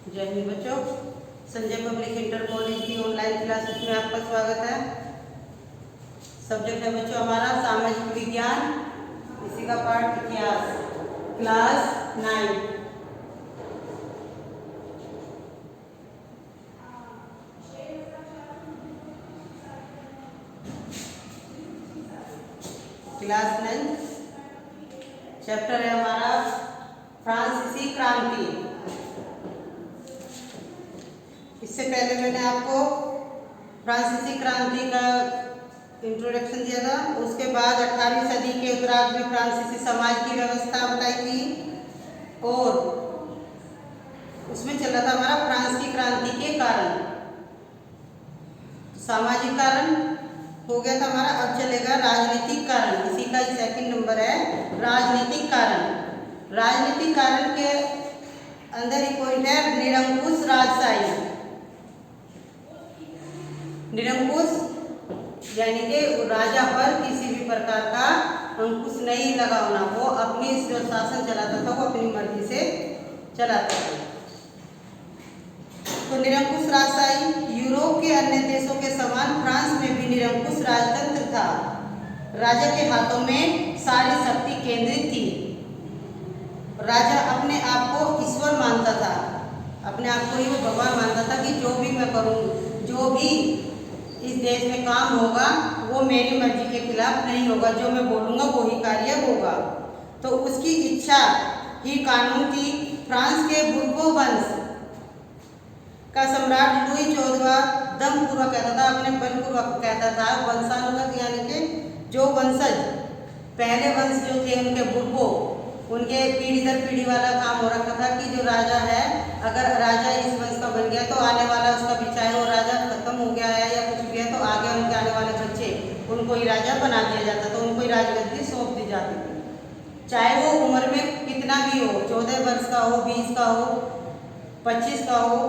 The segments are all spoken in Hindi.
जय हिंद बच्चों, संजय पब्लिक इंटर कॉलेज की ऑनलाइन क्लासेस में आपका स्वागत है। सब्जेक्ट है बच्चों हमारा सामाजिक विज्ञान, इसी का पाठ इतिहास, क्लास 9। क्लास 9 चैप्टर है हमारा फ्रांसीसी क्रांति। इससे पहले मैंने आपको फ्रांसीसी क्रांति का इंट्रोडक्शन दिया था। उसके बाद 18वीं सदी के उत्तरार्ध में फ्रांसीसी समाज की व्यवस्था बताई थी और उसमें चल रहा था हमारा फ्रांस की क्रांति के कारण। सामाजिक कारण हो गया था हमारा, अब चलेगा राजनीतिक कारण। इसी का सेकंड नंबर है राजनीतिक कारण। राजनीतिक कारण के अंदर ही पॉइंट है निरंकुश राजशाही। निरंकुश यानी कि राजा पर किसी भी प्रकार का अंकुश नहीं लगा होना, वो अपनी जो शासन चलाता था वो अपनी मर्जी से चलाता था। तो निरंकुश राजशाही यूरोप के अन्य देशों के समान फ्रांस में भी निरंकुश राजतंत्र था। राजा के हाथों में सारी शक्ति केंद्रित थी। राजा अपने आप को ईश्वर मानता था, अपने आप को ही वो भगवान मानता था कि जो भी मैं करूँ, जो भी इस देश में काम होगा वो मेरी मर्जी के खिलाफ नहीं होगा, जो मैं बोलूँगा वो ही कार्य होगा। तो उसकी इच्छा ही कानून थी। फ्रांस के बुर्बो वंश का सम्राट लुई 14वां दमपूर्वक कहता था, अपने बलपूर्वक कहता था, वंशानुगत यानी कि जो वंशज पहले वंश जो थे उनके बुर्बो, उनके पीढ़ी दर पीढ़ी वाला काम हो रखा था कि जो राजा है, अगर राजा इस वंश का बन गया तो आने वाला उसका भी, चाहे वो राजा खत्म हो गया है या कुछ भी है, तो आगे उनके आने वाले बच्चे उनको ही राजा बना दिया जाता, तो उनको ही राजगद्दी सौंप दी जाती थी। चाहे वो उम्र में कितना भी हो, 14 वर्ष का हो, 20 का हो, 25 का हो,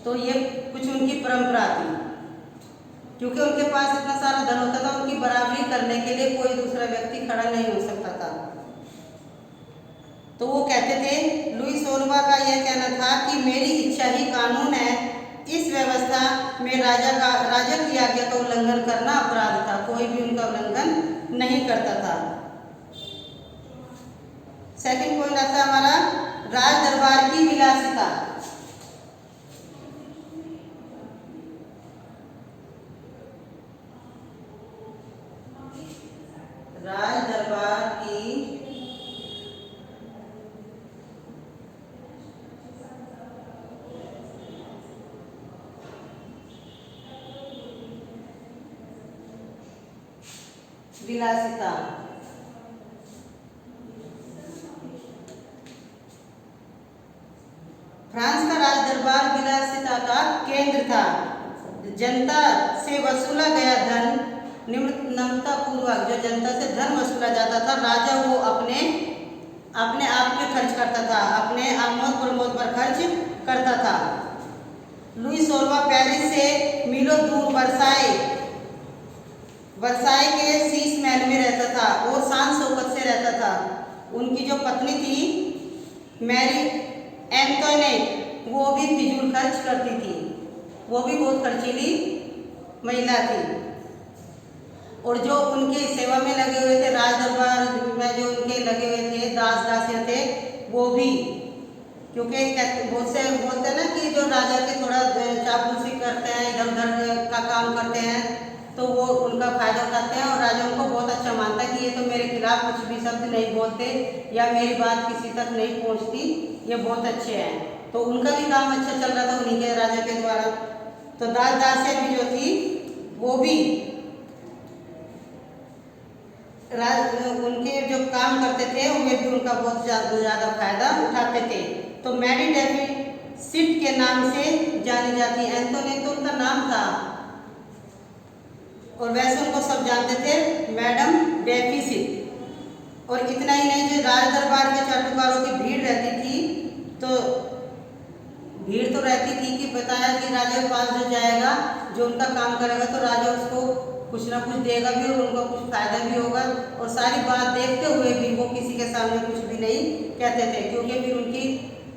तो ये कुछ उनकी परंपरा थी। क्योंकि उनके पास इतना सारा धन होता था, उनकी बराबरी करने के लिए कोई दूसरा व्यक्ति खड़ा नहीं हो सकता था। तो वो कहते थे, लुई 16वां का यह कहना था कि मेरी इच्छा ही कानून है। इस व्यवस्था में राजा की आज्ञा का उल्लंघन करना अपराध था, कोई भी उनका उल्लंघन नहीं करता था। सेकंड पॉइंट आता है हमारा राज दरबार की विलासिता। राज दरबार की विलासिता। फ्रांस का राज दरबार विलासिता का केंद्र था। जनता से वसूला गया धन निम्नता पूर्वक, जो जनता से धन वसूला जाता था, राजा वो अपने आप पे खर्च करता था, अपने आमोद प्रमोद पर खर्च करता था। लुई 16वां पेरिस से मीलों दूर वर्साई के शीश महल में रहता था और शान शौकत से रहता था। उनकी जो पत्नी थी मैरी एंटोनेट, वो भी फिजूल खर्च करती थी, वो भी बहुत खर्चीली महिला थी। और जो उनके सेवा में लगे हुए थे, राज दरबार में जो उनके लगे हुए थे दास दासियाँ थे, वो भी, क्योंकि बहुत से बोलते हैं ना कि जो राजा के थोड़ा चापलूसी करते हैं, इधर उधर का काम करते हैं, तो वो उनका फायदा उठाते हैं और राजा उनको बहुत अच्छा मानता है कि ये तो मेरे खिलाफ कुछ भी शब्द नहीं बोलते या मेरी बात किसी तक नहीं पहुंचती, ये बहुत अच्छे हैं। तो उनका भी काम अच्छा चल रहा था उन्हीं के राजा के द्वारा। तो दास दासियाँ भी जो थी वो भी उनके जो काम करते थे उनमें भी उनका बहुत ज़्यादा फायदा उठाते थे। तो मैरी डेफिसिट के नाम से जानी जाती। एंटोनेट तो उनका नाम था और वैसे उनको सब जानते थे मैडम डेफिसिट। और इतना ही नहीं, जो राज दरबार के चाटुकारों की भीड़ रहती थी, तो भीड़ तो रहती थी कि बताया कि राजा के पास जो जाएगा, जो उनका काम करेगा, तो राजा उसको कुछ ना कुछ देगा भी और उनको कुछ फायदा भी होगा। और सारी बात देखते हुए भी वो किसी के सामने कुछ भी नहीं कहते थे, क्योंकि फिर उनकी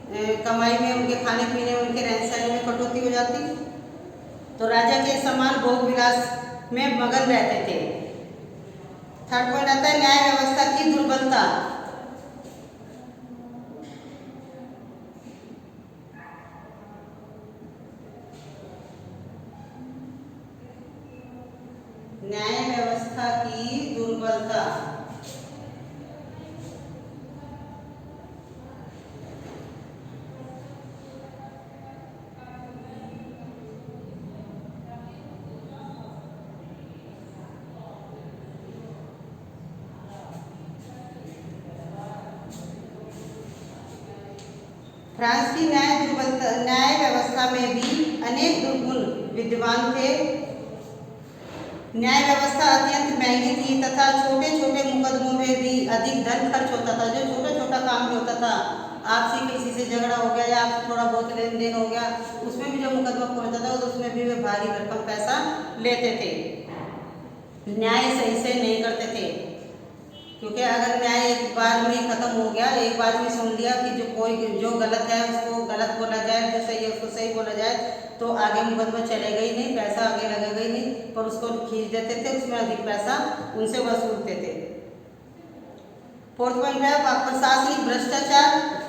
कमाई में, उनके खाने पीने, उनके रहन सहन में कटौती हो जाती। तो राजा के समान भोग विलास में मगन रहते थे। थर्ड पॉइंट आता है न्याय व्यवस्था की दुर्बलता। न्याय व्यवस्था की दुर्बलता। फ्रांस की न्याय व्यवस्था में भी अनेक दुर्गुण विद्यमान थे। न्याय व्यवस्था अत्यंत महंगी थी तथा छोटे छोटे मुकदमों में भी अधिक धन खर्च होता था। जो छोटा छोटा काम भी होता था, आपसी किसी से झगड़ा हो गया या थोड़ा बहुत लेन देन हो गया, उसमें भी जो मुकदमा पहुंचता था तो उसमें भी वे भारी भरकम पैसा लेते थे। न्याय सही से नहीं करते थे, क्योंकि अगर न्याय एक बार में खत्म हो गया, एक बार में सुन लिया कि जो गलत है उसको गलत बोला जाए, जो सही है उसको सही बोला जाए, तो आगे मुकदमा चलेगा ही नहीं, पैसा आगे लगेगा ही नहीं, पर उसको खींच देते थे, उसमें अधिक पैसा उनसे वसूलते थे। फोर्थ पॉइंट है प्रशासनिक भ्रष्टाचार।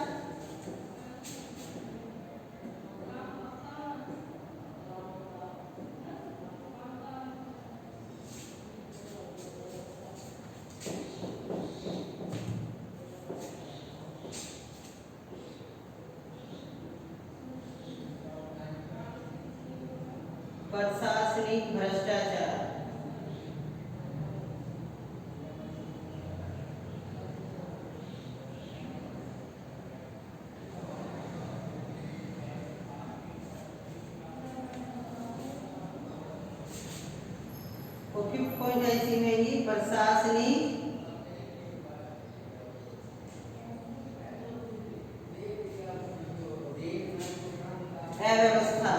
प्रशासनिक भ्रष्टाचार। और फिफ्थ पॉइंट है इसी में ही प्रशासनिक अव्यवस्था।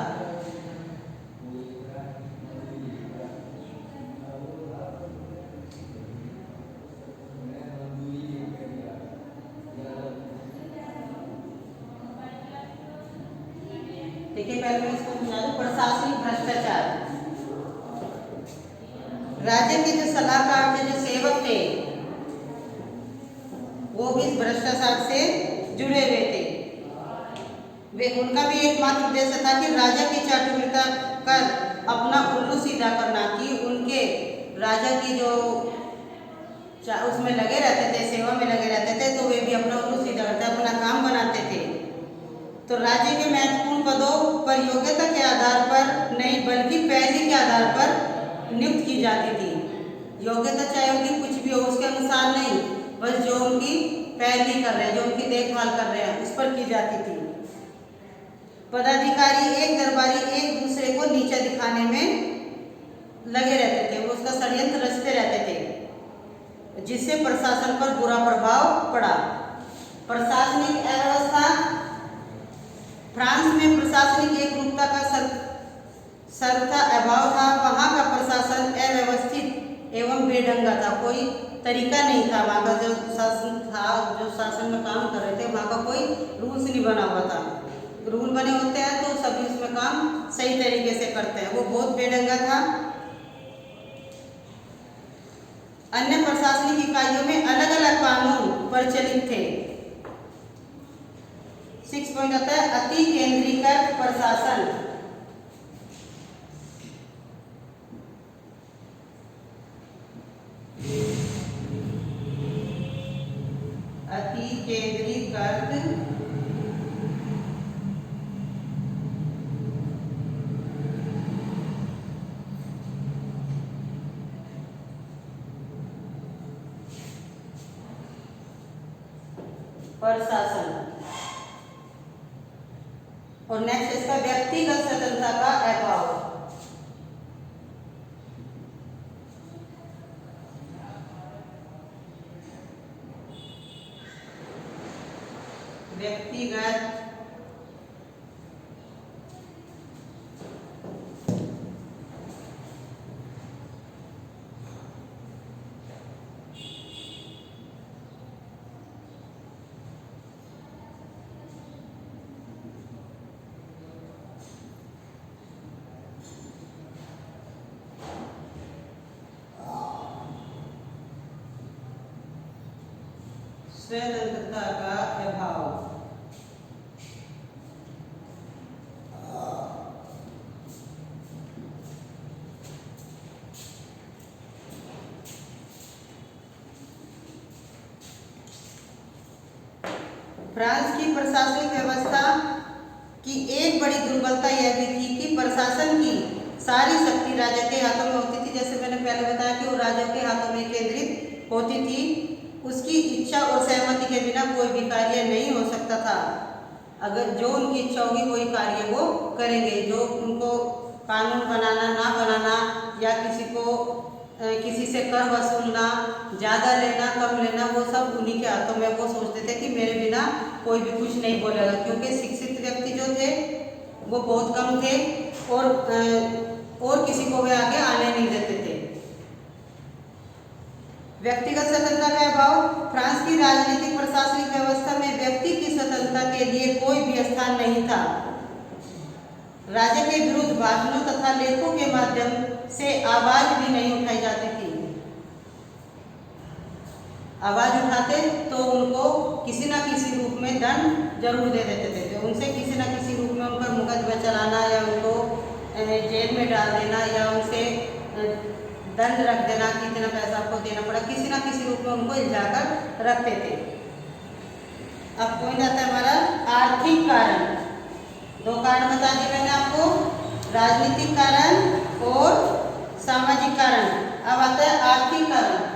देखिए पहले मैं इसको समझा दूं। प्रशासनिक भ्रष्टाचार, राज्य के जो सलाहकार थे, जो सेवक थे, वो भी इस भ्रष्टाचार से जुड़े हुए थे। वे उनका भी एकमात्र उद्देश्य था कि राजा की चाटुकारिता कर अपना उल्लू सीधा करना, कि उनके राजा की जो उसमें लगे रहते थे, सेवा में लगे रहते थे, तो वे भी अपना उल्लू सीधा करते, अपना काम बनाते थे। तो राज्य के महत्वपूर्ण पदों पर योग्यता के आधार पर नहीं, बल्कि पैरवी के आधार पर नियुक्त की जाती थी। योग्यता चाहे उनकी कुछ भी हो, उसके अनुसार नहीं, बस जो उनकी पैरवी कर रहे हैं, जो उनकी देखभाल कर रहे हैं, उस पर की जाती थी। पदाधिकारी एक दरबारी एक दूसरे को नीचा दिखाने में लगे रहते थे, वो उसका षड्यंत्र रचते रहते थे, जिससे प्रशासन पर बुरा प्रभाव पड़ा। प्रशासनिक अव्यवस्था। फ्रांस में प्रशासनिक एकरूपता का सर्वथा अभाव था। वहाँ का प्रशासन अव्यवस्थित एवं बेढंगा था, कोई तरीका नहीं था। वहाँ का जो शासन था, जो शासन में काम कर रहे थे, वहाँ का कोई रूल्स नहीं बना हुआ था। रूल बने होते हैं तो सभी उसमें काम सही तरीके से करते हैं, वो बहुत बेढंगा था। अन्य प्रशासनिक इकाइयों में अलग अलग कानून प्रचलित थे। 6 पॉइंट आता है अति केंद्रीकृत प्रशासन। अति केंद्रीकृत प्रशासन। और नेक्स्ट इसका व्यक्तिगत स्वतंत्रता का अभाव। व्यक्तिगत स्वतंत्रता का अभाव। फ्रांस की प्रशासनिक व्यवस्था की एक बड़ी दुर्बलता यह भी थी कि प्रशासन की सारी शक्ति राजा के हाथों में होती थी। जैसे मैंने पहले बताया कि वो राजा के हाथों में केंद्रित होती थी। उसकी इच्छा और सहमति के बिना कोई भी कार्य नहीं हो सकता था। अगर जो उनकी इच्छा होगी कोई कार्य वो करेंगे। जो उनको कानून बनाना ना बनाना या किसी से कर वसूलना, ज़्यादा लेना कम लेना, वो सब उन्हीं के हाथों में। वो सोचते थे कि मेरे बिना कोई भी कुछ नहीं बोलेगा, क्योंकि शिक्षित व्यक्ति जो थे वो बहुत कम थे और किसी को वे आगे आने नहीं देते थे। व्यक्तिगत स्वतंत्रता का अभाव। फ्रांस की राजनीतिक प्रशासनिक व्यवस्था में व्यक्ति की स्वतंत्रता के लिए कोई भी स्थान नहीं था। राजा के विरुद्ध भाषणों तथा लेखों के माध्यम से आवाज भी नहीं उठाई जाती थी। आवाज उठाते तो उनको किसी न किसी रूप में दंड जरूर दे देते थे। तो उनसे किसी न किसी रूप में उन पर मुकदमा चलाना या उनको जेल में डाल देना या उनसे दंड रख देना कि इतना पैसा आपको देना पड़ा, किसी न किसी रूप में उनको इल्जाकर रखते थे। अब पॉइंट आता है हमारा आर्थिक कारण। दो कारण बता दिए मैंने आपको, राजनीतिक कारण और सामाजिक कारण। अब आता है आर्थिक कारण।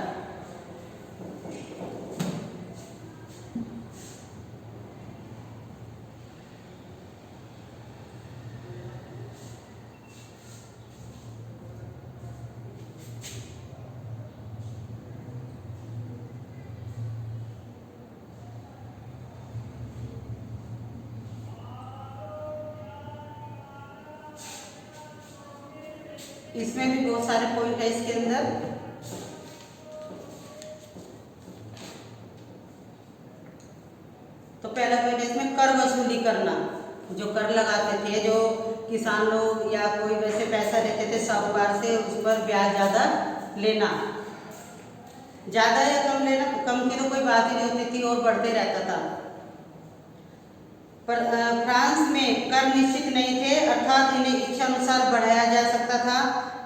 इसमें भी बहुत सारे पॉइंट है इसके अंदर। तो पहला पॉइंट है इसमें कर वसूली करना। जो कर लगाते थे, जो किसान लोग या कोई वैसे पैसा लेते थे साहूकार से, उस पर ब्याज ज़्यादा लेना। ज़्यादा या कम लेना, कम की तो कोई बात ही नहीं होती थी और बढ़ते रहता था। पर फ्रांस में कर निश्चित नहीं थे, अर्थात इन्हें इच्छा अनुसार बढ़ाया जा सकता था।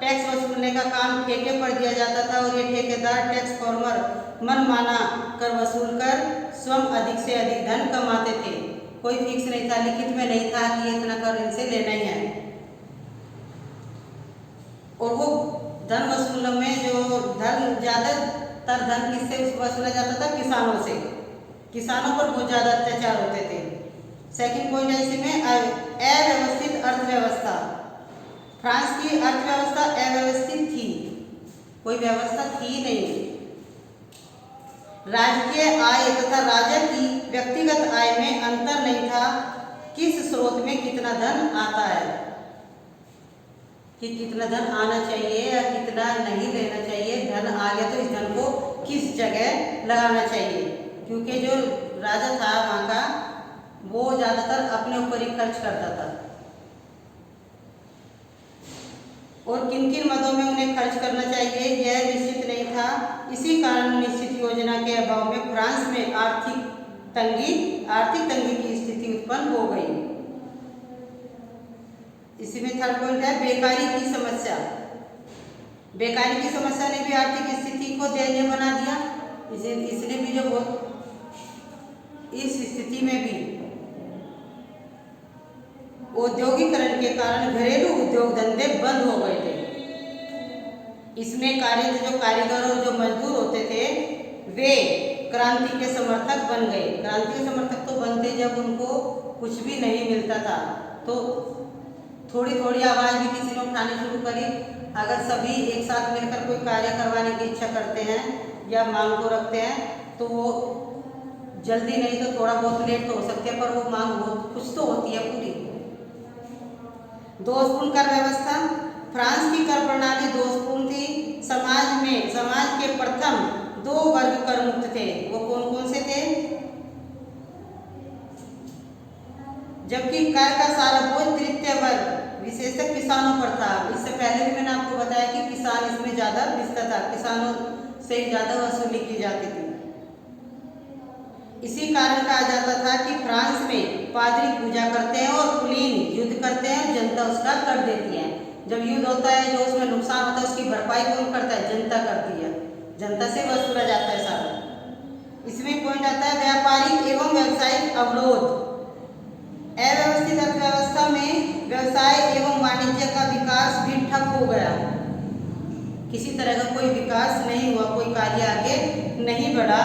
टैक्स वसूलने का काम ठेके पर दिया जाता था और ये ठेकेदार टैक्स फॉर्मर मनमाना कर वसूल कर स्वयं अधिक से अधिक धन कमाते थे। कोई फिक्स नहीं था, लिखित में नहीं था कि इतना कर इनसे लेना ही है। और वो धन वसूलने में जो ज़्यादातर धन किससे वसूला जाता था? किसानों से। किसानों पर बहुत ज़्यादा अत्याचार होते थे। सेकंड पॉइंट है इसमें अव्यवस्थित अर्थव्यवस्था। फ्रांस की अर्थव्यवस्था अव्यवस्थित थी, कोई व्यवस्था थी नहीं। राजकीय आय तथा राजा की व्यक्तिगत आय में अंतर नहीं था। किस स्रोत में कितना धन आता है, कि कितना धन आना चाहिए या कितना नहीं लेना चाहिए। धन आ गया तो इस धन को किस जगह लगाना चाहिए, क्योंकि जो राजा था वहाँ का वो ज़्यादातर अपने ऊपर ही खर्च करता था और किन किन मदों में उन्हें खर्च करना चाहिए यह निश्चित नहीं था। इसी कारण निश्चित योजना के अभाव में फ्रांस में आर्थिक तंगी की स्थिति उत्पन्न हो गई। इसी में थर्ड पॉइंट है बेकारी की समस्या। बेकारी की समस्या ने भी आर्थिक स्थिति को दयनीय बना दिया। इसने भी जो बहुत इस स्थिति में भी औद्योगिकरण के कारण घरेलू उद्योग धंधे बंद हो गए थे। इसमें जो कारीगर और जो मजदूर होते थे वे क्रांति के समर्थक बन गए। क्रांति के समर्थक तो बनते जब उनको कुछ भी नहीं मिलता था, तो थोड़ी थोड़ी आवाज़ भी किसी ने उठानी शुरू करी। अगर सभी एक साथ मिलकर कोई कार्य करवाने की इच्छा करते हैं या मांग को रखते हैं तो वो जल्दी नहीं तो थोड़ा बहुत लेट तो हो सकती है, पर वो मांग बहुत कुछ तो होती है पूरी। दोषपूर्ण कर व्यवस्था। फ्रांस की कर प्रणाली दोषपूर्ण थी। समाज के प्रथम दो वर्ग कर मुक्त थे। वो कौन कौन से थे? जबकि कर का सारा बोझ तृतीय वर्ग विशेषतः किसानों पर था। इससे पहले भी मैंने आपको बताया कि किसान इसमें ज़्यादा पिसता था, किसानों से ज़्यादा वसूली की जाती थी। इसी कारण कहा जाता था कि फ्रांस में पादरी पूजा करते हैं और कुलीन युद्ध करते हैं और जनता उसका कर देती है। जब युद्ध होता है जो उसमें नुकसान होता है उसकी भरपाई कौन करता है? जनता करती है, जनता से वसूला जाता है सारा। इसमें पॉइंट आता है व्यापारिक एवं व्यावसायिक अवरोध। अव्यवस्थित अर्थव्यवस्था में व्यवसाय एवं वाणिज्य का विकास भी ठप हो गया। किसी तरह का कोई विकास नहीं हुआ, कोई कार्य आगे नहीं बढ़ा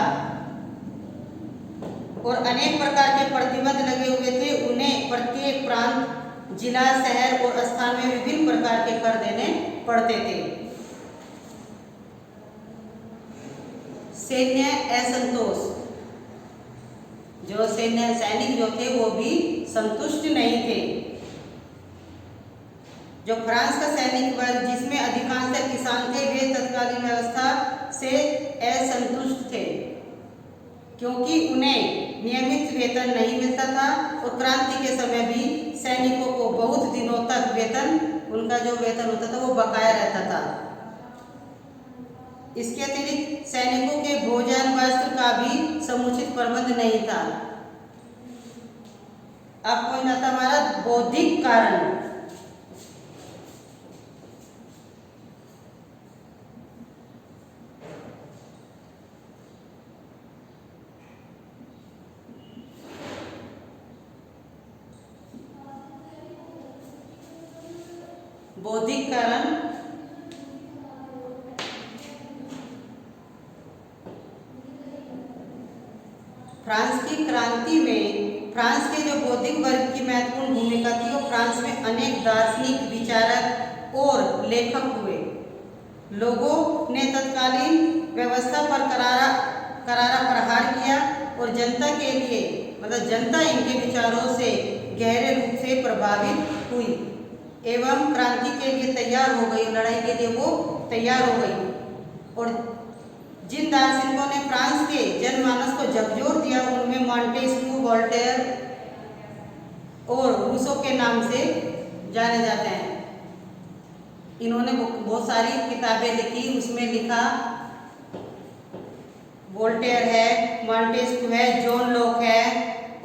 और अनेक प्रकार के प्रतिबंध लगे हुए थे। उन्हें प्रत्येक प्रांत, जिला, शहर और स्थान में विभिन्न प्रकार के कर देने पड़ते थे। सैन्य असंतोष, जो सैनिक जो थे वो भी संतुष्ट नहीं थे। जो फ्रांस का सैनिक वर्ग जिसमें अधिकांश किसान थे वे तत्कालीन व्यवस्था से असंतुष्ट थे क्योंकि उन्हें नियमित वेतन नहीं मिलता था और क्रांति के समय भी सैनिकों को बहुत दिनों तक वेतन, उनका जो वेतन होता था वो बकाया रहता था। इसके अतिरिक्त सैनिकों के भोजन वस्त्र का भी समुचित प्रबंध नहीं था। अब पॉइंट आता हमारा बौद्धिक कारण। बौद्धिक कारण फ्रांस की क्रांति में फ्रांस के जो बौद्धिक वर्ग की महत्वपूर्ण भूमिका थी वो फ्रांस में अनेक दार्शनिक, विचारक और लेखक हुए। लोगों ने तत्कालीन व्यवस्था पर करारा प्रहार किया और जनता के लिए मतलब जनता इनके विचारों से गहरे रूप से प्रभावित हुई एवं क्रांति के लिए तैयार हो गई, लड़ाई के लिए वो तैयार हो गई। और जिन दार्शनिकों ने फ्रांस के जनमानस को झकझोर दिया उनमें मॉन्टेस्क्यू, वोल्टेयर और रूसो के नाम से जाने जाते हैं। इन्होंने बहुत सारी किताबें लिखी, उसमें लिखा वोल्टेयर है, मॉन्टेस्क्यू है, जॉन लॉक है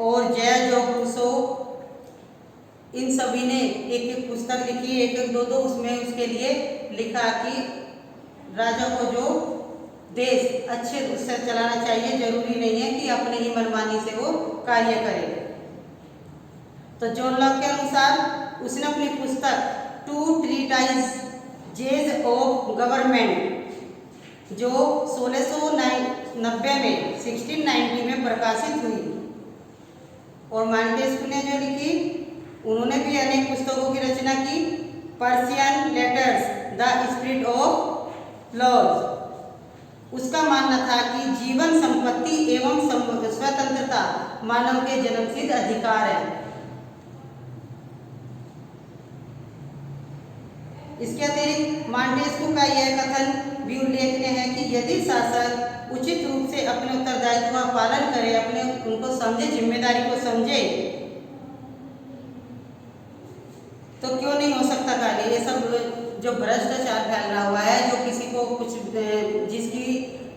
और जॉक रूसो। इन सभी ने एक एक पुस्तक लिखी, एक एक दो दो उसमें उसके लिए लिखा कि राजा को जो देश अच्छे से चलाना चाहिए, जरूरी नहीं है कि अपने ही मनमानी से वो कार्य करे। तो जॉन लॉक के अनुसार उसने अपनी पुस्तक टू ट्रीटाइजेज ऑफ गवर्नमेंट जो 1690 में 1690 में प्रकाशित हुई और मॉन्टेस्क्यू ने जो लिखी उन्होंने भी अनेक पुस्तकों की रचना की। Persian letters, the spirit of laws, उसका मानना था कि जीवन, संपत्ति एवं स्वतंत्रता मानव के जन्मसिद्ध अधिकार है। इसके अतिरिक्त मॉन्टेस्क्यू का यह कथन भी उल्लेखनीय है कि यदि शासक उचित रूप से अपने उत्तरदायित्व का पालन करे, अपने उनको समझे, जिम्मेदारी को समझे, तो क्यों नहीं हो सकता कार्य। ये सब जो भ्रष्टाचार फैल रहा हुआ है, जो किसी को कुछ जिसकी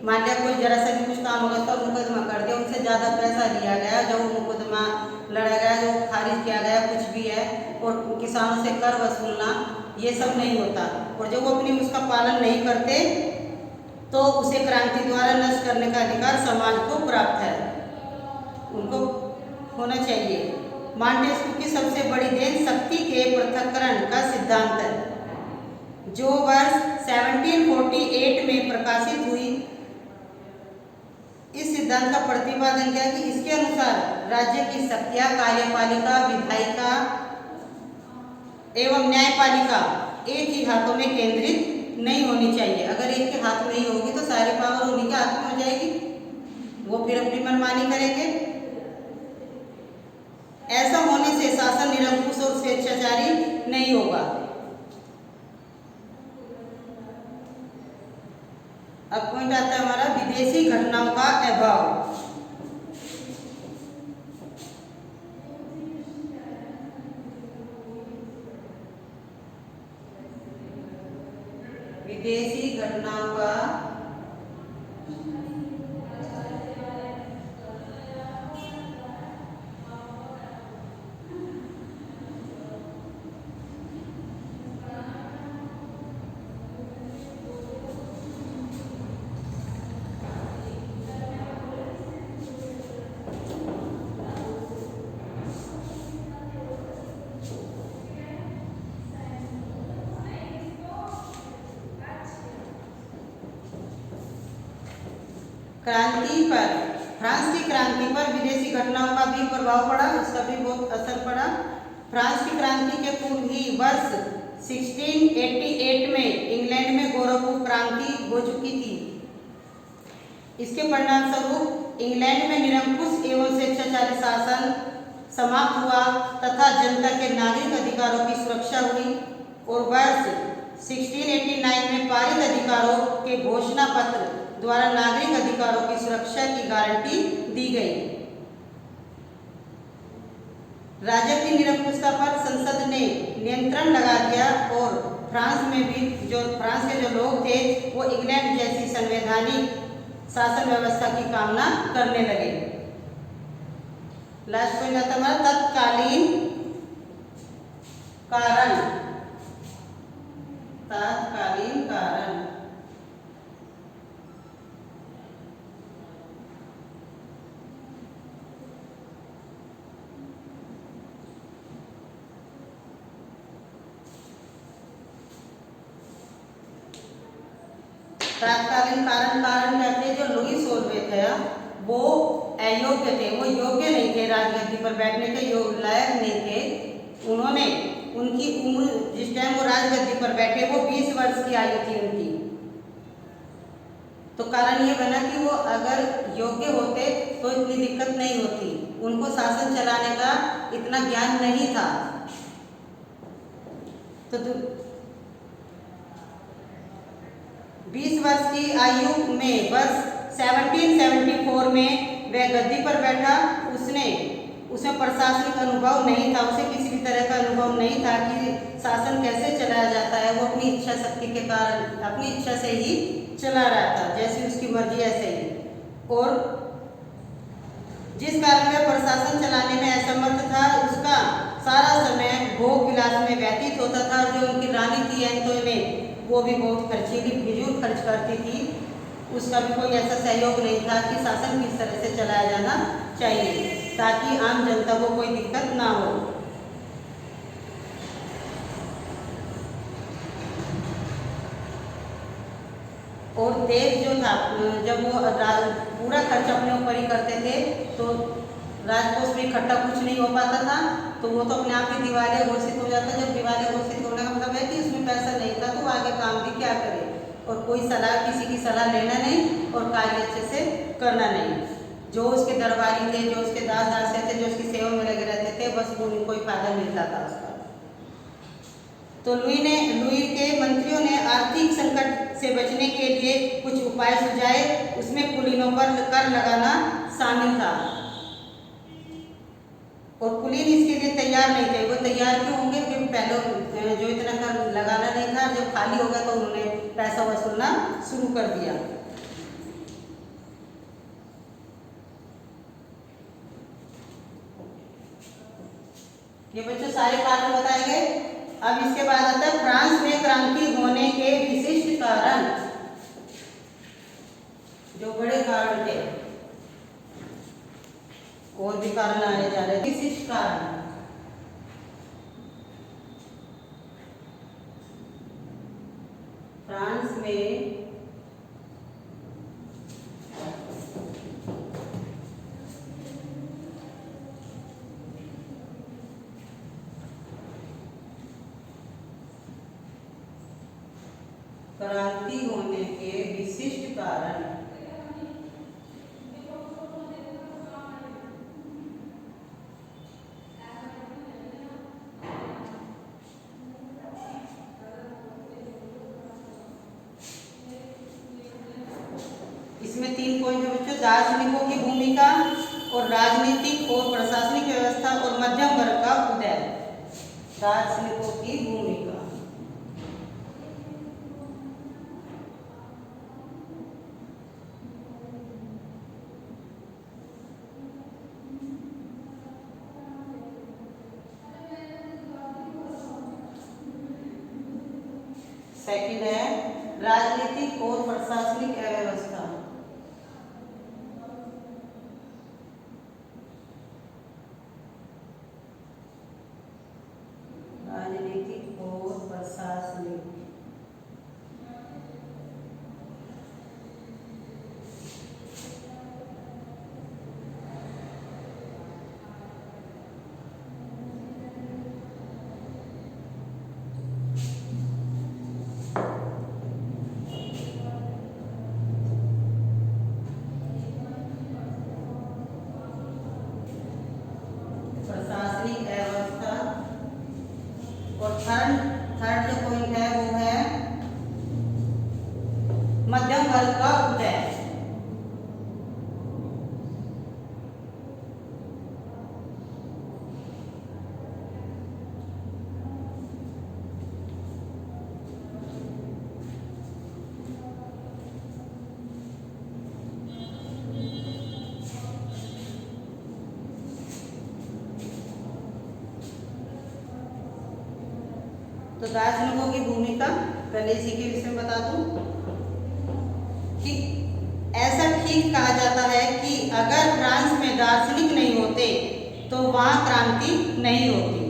मान लिया कोई जरा सा भी कुछ काम होगा तो मुकदमा कर दिया, उनसे ज़्यादा पैसा लिया गया, जो मुकदमा लड़ा गया, जो खारिज किया गया, कुछ भी है, और किसानों से कर वसूलना, ये सब नहीं होता। और जब वो अपनी उसका पालन नहीं करते तो उसे क्रांति द्वारा नष्ट करने का अधिकार समाज को प्राप्त है, उनको होना चाहिए। मॉन्टेस्क्यू की सबसे बड़ी देन शक्ति के पृथक्करण का सिद्धांत है जो वर्ष 1748 में प्रकाशित हुई। इस सिद्धांत का प्रतिपादन किया कि इसके अनुसार राज्य की शक्तियां कार्यपालिका, विधायिका एवं न्यायपालिका एक ही हाथों में केंद्रित नहीं होनी चाहिए। अगर एक के हाथ में ही होगी तो सारी पावर उन्हीं के हाथ में हो जाएगी, वो फिर अपनी मनमानी करेंगे। ऐसा होने से शासन निरंकुश और स्वेच्छाचारी नहीं होगा। अब पॉइंट आता है हमारा विदेशी घटनाओं का अभाव। विदेशी घटनाओं का क्रांति पर, फ्रांस की क्रांति पर विदेशी घटनाओं का भी प्रभाव पड़ा, उसका भी बहुत असर पड़ा। फ्रांस की क्रांति के पूर्व ही वर्ष 1688 में इंग्लैंड में गौरवपूर्ण क्रांति हो चुकी थी। इसके परिणाम स्वरूप इंग्लैंड में निरंकुश एवं स्वेच्छाचारी शासन समाप्त हुआ तथा जनता के नागरिक अधिकारों की सुरक्षा हुई और वर्ष 1689 में पारित अधिकारों के घोषणा पत्र द्वारा नागरिक अधिकारों की सुरक्षा की गारंटी दी गई। राजा की निरंकुशता पर संसद ने नियंत्रण लगा दिया और फ्रांस के जो लोग थे वो इंग्लैंड जैसी संवैधानिक शासन व्यवस्था की कामना करने लगे। लास्ट पॉइंट आता हमारा तत्कालीन कारण। तत्कालीन कारण तत्कालीन कारण कहते हैं जो लुईस ओल्वे थे वो अयोग्य थे, वो योग्य नहीं थे, राजगद्दी पर बैठने के लायक नहीं थे। उन्होंने उनकी उम्र जिस टाइम वो राजगद्दी पर बैठे वो 20 वर्ष की आयु थी उनकी। तो कारण ये बना कि वो अगर योग्य होते तो इतनी दिक्कत नहीं होती, उनको शासन चलाने का इतना ज्ञान नहीं था। तो 20 वर्ष की आयु में वर्ष 1774 में वह गद्दी पर बैठा। उसमें प्रशासनिक अनुभव नहीं था, उसे किसी भी तरह का अनुभव नहीं था कि शासन कैसे चलाया जाता है। वो अपनी इच्छा शक्ति के कारण अपनी इच्छा से ही चला रहा था, जैसी उसकी मर्जी ऐसे ही। और जिस कारण वह प्रशासन चलाने में असमर्थ था, उसका सारा समय भोग विलास में व्यतीत होता था। जो उनकी रानी थी एंटोनी, वो भी बहुत खर्चीली फिजूल खर्च करती थी, उसका भी कोई ऐसा सहयोग नहीं था कि शासन किस तरह से चलाया जाना चाहिए ताकि आम जनता को कोई दिक्कत ना हो। और देश जो था, जब वो पूरा खर्च अपने ऊपर ही करते थे तो राजकोष में इकट्ठा कुछ नहीं हो पाता था, तो वो तो अपने आप ही दिवालिया घोषित हो जाता। जब दिवालिया घोषित होने का मतलब है कि उसमें पैसा नहीं था, तो आगे काम भी क्या करे और कोई सलाह, किसी की सलाह लेना नहीं और कार्य अच्छे से करना नहीं। जो उसके दरबारी थे, जो उसके दास दासिया थे, जो उसकी सेवा में लगे रहते थे, बस उनको ही फायदा मिलता था उसका। तो लुई के मंत्रियों ने आर्थिक संकट से बचने के लिए कुछ उपाय सुझाए, उसमें कुलीनों पर कर लगाना शामिल था। और कुलीन इसके लिए तैयार नहीं थे। वो तैयार क्यों होंगे? क्योंकि पहले जो इतना कर लगाना नहीं था, जब खाली हो गया तो उन्होंने पैसा वसूलना शुरू कर दिया। ये बच्चों सारे कारण बताए गए। अब इसके बाद आता है फ्रांस में क्रांति होने के विशिष्ट कारण। जो बड़े कारण थे और भी कारण आने जा रहे। विशिष्ट कारण फ्रांस में क्रांति होने के विशिष्ट कारण। इसमें 3 पॉइंट है बच्चों। दार्शनिकों की भूमिका और राजनीतिक और प्रशासनिक व्यवस्था और मध्यम वर्ग का उदय। दार्शनिकों की भूमिका, सेकंड है राजनीतिक और प्रशासनिक व्यवस्था। राजनीतिक और प्रशासनिक थर्ड जो पॉइंट है वो है मध्यम वर्ग का उदय। तो दार्शनिकों की भूमिका पहले इसी के विषय में बता दूं कि ऐसा ठीक कहा जाता है कि अगर फ्रांस में दार्शनिक नहीं होते तो वहां क्रांति नहीं होती।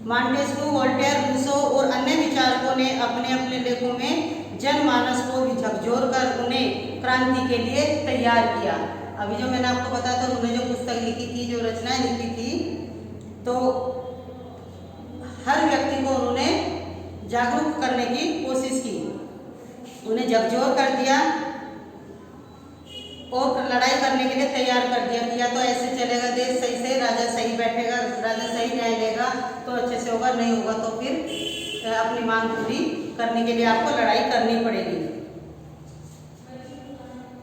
मॉन्टेस्क्यू, वोल्टेयर, रूसो और अन्य विचारकों ने अपने अपने लेखों में जनमानस को झकझोर कर उन्हें क्रांति के लिए तैयार किया। अभी जो मैंने आपको बताया था, उन्होंने जो पुस्तक लिखी थी, जो रचनाएं लिखी थी, तो हर व्यक्ति को उन्होंने जागरूक करने की कोशिश की, उन्हें झकझोर कर दिया और लड़ाई करने के लिए तैयार कर दिया कि या तो ऐसे चलेगा देश सही से, राजा सही बैठेगा, राजा सही न्याय लेगा तो अच्छे से होगा, नहीं होगा तो फिर अपनी मांग पूरी करने के लिए आपको लड़ाई करनी पड़ेगी।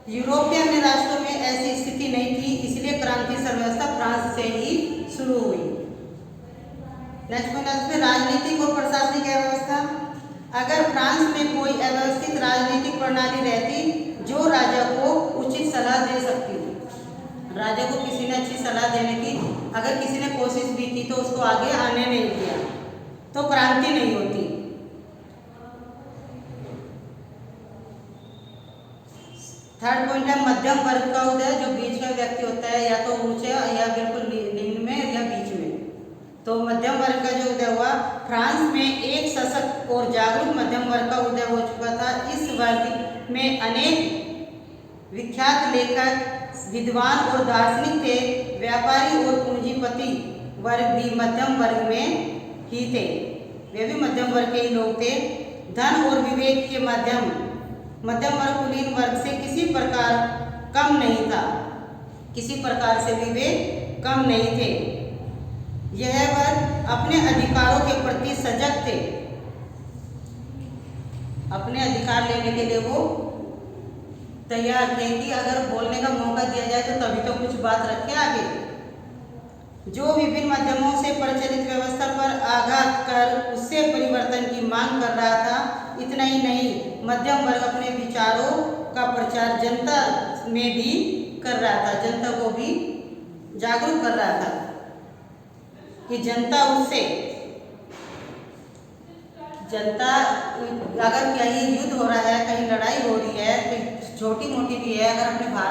यूरोप के अन्य राष्ट्रों में ऐसी स्थिति नहीं थी, इसलिए क्रांति अर्थव्यवस्था फ्रांस से ही शुरू हुई। नेक्स्ट पॉइंट है राजनीतिक और प्रशासनिक व्यवस्था। अगर फ्रांस में कोई अव्यवस्थित राजनीतिक प्रणाली रहती जो राजा को उचित सलाह दे सकती, राजा को किसी ने अच्छी सलाह देने की अगर किसी ने कोशिश भी की तो उसको आगे आने नहीं दिया, तो क्रांति नहीं होती। थर्ड पॉइंट है मध्यम वर्ग का उदय, जो बीच का व्यक्ति होता है, या तो ऊंचे या बिल्कुल निम्न में या बीच में। तो मध्यम वर्ग का जो उदय हुआ, फ्रांस में एक सशक्त और जागरूक मध्यम वर्ग का उदय हो चुका था। इस वर्ग में अनेक विख्यात लेखक, विद्वान और दार्शनिक थे। व्यापारी और पूंजीपति वर्ग भी मध्यम वर्ग में ही थे, वे भी मध्यम वर्ग के ही लोग थे। धन और विवेक के मध्यम वर्ग कुलीन वर्ग से किसी प्रकार कम नहीं था, किसी प्रकार से भी वे कम नहीं थे। यह वर्ग अपने अधिकारों के प्रति सजग थे, अपने अधिकार लेने के लिए वो तैयार थे कि अगर बोलने का मौका दिया जाए तो तभी तो कुछ बात रखे आगे। जो विभिन्न माध्यमों से प्रचलित व्यवस्था पर आघात कर उससे परिवर्तन की मांग कर रहा था। इतना ही नहीं, मध्यम वर्ग अपने विचारों का प्रचार जनता में भी कर रहा था, जनता को भी जागरूक कर रहा था कि जनता अगर कहीं युद्ध हो रहा है, कहीं लड़ाई हो रही है, कहीं छोटी मोटी भी है, अगर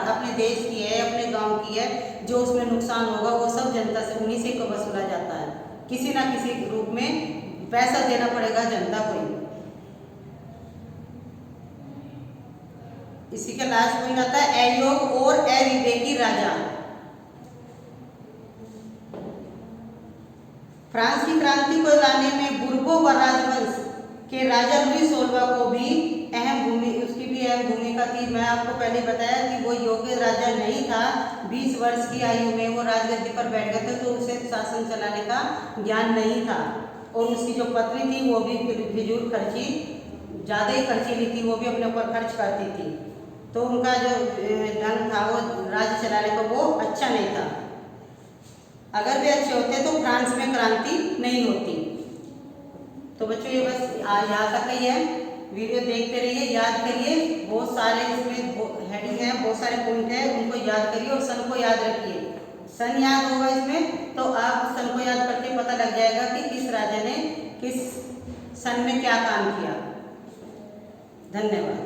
अपने देश की है, अपने गांव की है, जो उसमें नुकसान होगा वो सब जनता से उन्हीं से वसूला जाता है। किसी ना किसी रूप में पैसा देना पड़ेगा जनता को ही। इसी का लास्ट पॉइंट आता है अयोग और अविवेकी राजा। फ्रांस की क्रांति को लाने में बुर्बो राजवंश के राजा लुई 16वां को भी उसकी भी अहम भूमिका थी। मैं आपको पहले बताया कि वो योग्य राजा नहीं था, 20 वर्ष की आयु में वो राजगद्दी पर बैठ गए थे, तो उसे शासन चलाने का ज्ञान नहीं था। और उसकी जो पत्नी थी वो भी फिजूल खर्ची, ज़्यादा ही खर्चीली थी, वो भी अपने ऊपर खर्च करती थी, तो उनका जो ढंग था वो राज्य चलाने का वो अच्छा नहीं था। अगर वे अच्छे होते तो फ्रांस में क्रांति नहीं होती। तो बच्चों ये बस यहाँ तक ही है, वीडियो देखते रहिए, याद करिए, बहुत सारे इसमें हेडिंग है, बहुत सारे पॉइंट है, उनको याद करिए और सन को याद रखिए। सन याद होगा इसमें तो आप सन को याद करके पता लग जाएगा कि किस राजा ने किस सन में क्या काम किया। धन्यवाद।